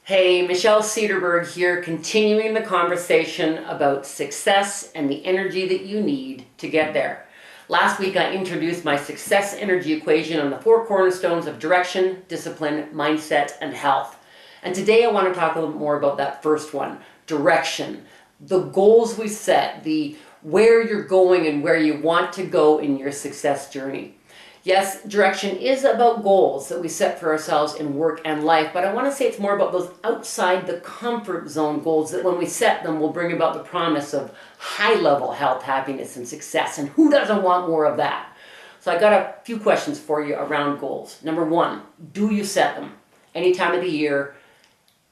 Hey, Michelle Cederberg here, continuing the conversation about success and the energy that you need to get there. Last week I introduced my success energy equation on the 4 cornerstones of direction, discipline, mindset, and health. And today I want to talk a little bit more about that first one, direction. The goals we set, the where you're going and where you want to go in your success journey. Yes, direction is about goals that we set for ourselves in work and life, but I want to say it's more about those outside the comfort zone goals that when we set them will bring about the promise of high-level health, happiness, and success. And who doesn't want more of that? So I got a few questions for you around goals. Number 1, do you set them? Any time of the year,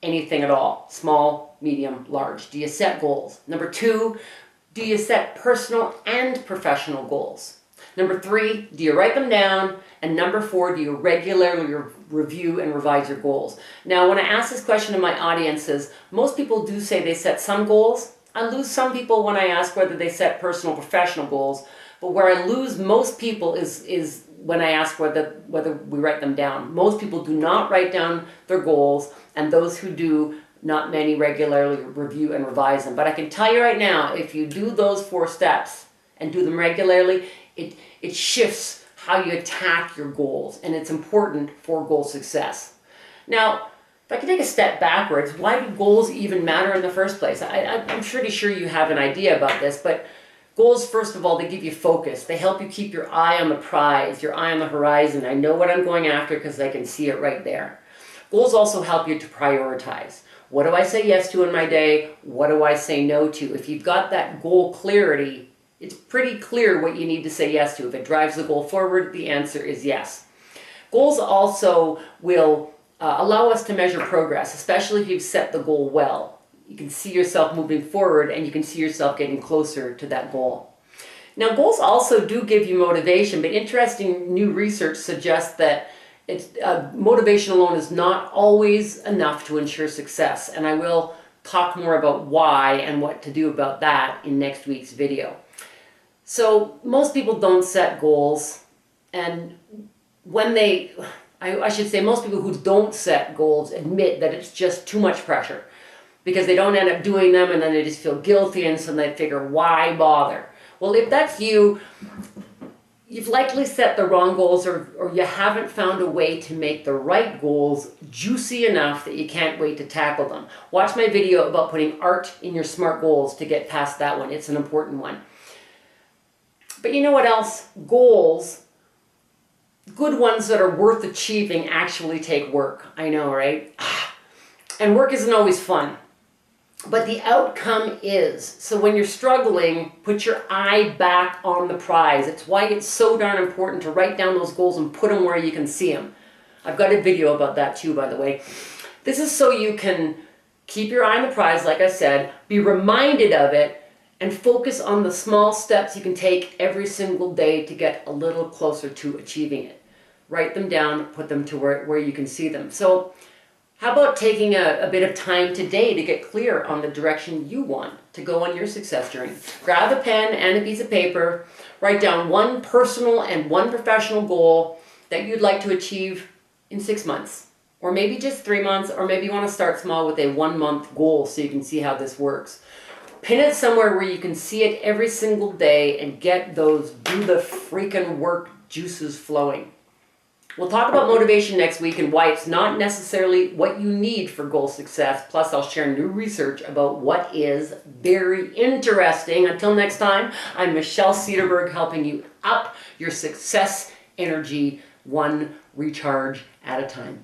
anything at all, small, medium, large. Do you set goals? Number 2, do you set personal and professional goals? Number 3, do you write them down? And number 4, do you regularly review and revise your goals? Now, when I ask this question to my audiences, most people do say they set some goals. I lose some people when I ask whether they set personal or professional goals. But where I lose most people is when I ask whether we write them down. Most people do not write down their goals, and those who do, not many regularly review and revise them. But I can tell you right now, if you do those 4 steps and do them regularly, it shifts how you attack your goals, and it's important for goal success. Now, if I can take a step backwards, why do goals even matter in the first place? I'm pretty sure you have an idea about this, but goals, first of all, they give you focus. They help you keep your eye on the prize, your eye on the horizon. I know what I'm going after because I can see it right there. Goals also help you to prioritize. What do I say yes to in my day? What do I say no to? If you've got that goal clarity, it's pretty clear what you need to say yes to. If it drives the goal forward, the answer is yes. Goals also will allow us to measure progress, especially if you've set the goal well. You can see yourself moving forward and you can see yourself getting closer to that goal. Now, goals also do give you motivation, but interesting new research suggests that motivation alone is not always enough to ensure success, and I will talk more about why and what to do about that in next week's video. So most people don't set goals, and I should say most people who don't set goals admit that it's just too much pressure because they don't end up doing them and then they just feel guilty, and so they figure, why bother? Well, if that's you, you've likely set the wrong goals, or you haven't found a way to make the right goals juicy enough that you can't wait to tackle them. Watch my video about putting art in your SMART goals to get past that one. It's an important one. But you know what else? Goals, good ones that are worth achieving, actually take work. I know, right? And work isn't always fun. But the outcome is. So when you're struggling, put your eye back on the prize. It's why it's so darn important to write down those goals and put them where you can see them. I've got a video about that too, by the way. This is so you can keep your eye on the prize, like I said, be reminded of it, and focus on the small steps you can take every single day to get a little closer to achieving it. Write them down, put them to where you can see them. So how about taking a bit of time today to get clear on the direction you want to go on your success journey? Grab a pen and a piece of paper, write down 1 personal and 1 professional goal that you'd like to achieve in 6 months, or maybe just 3 months, or maybe you want to start small with a 1-month goal so you can see how this works. Pin it somewhere where you can see it every single day and get those do the freaking work juices flowing. We'll talk about motivation next week and why it's not necessarily what you need for goal success. Plus, I'll share new research about what is very interesting. Until next time, I'm Michelle Cederberg, helping you up your success energy 1 recharge at a time.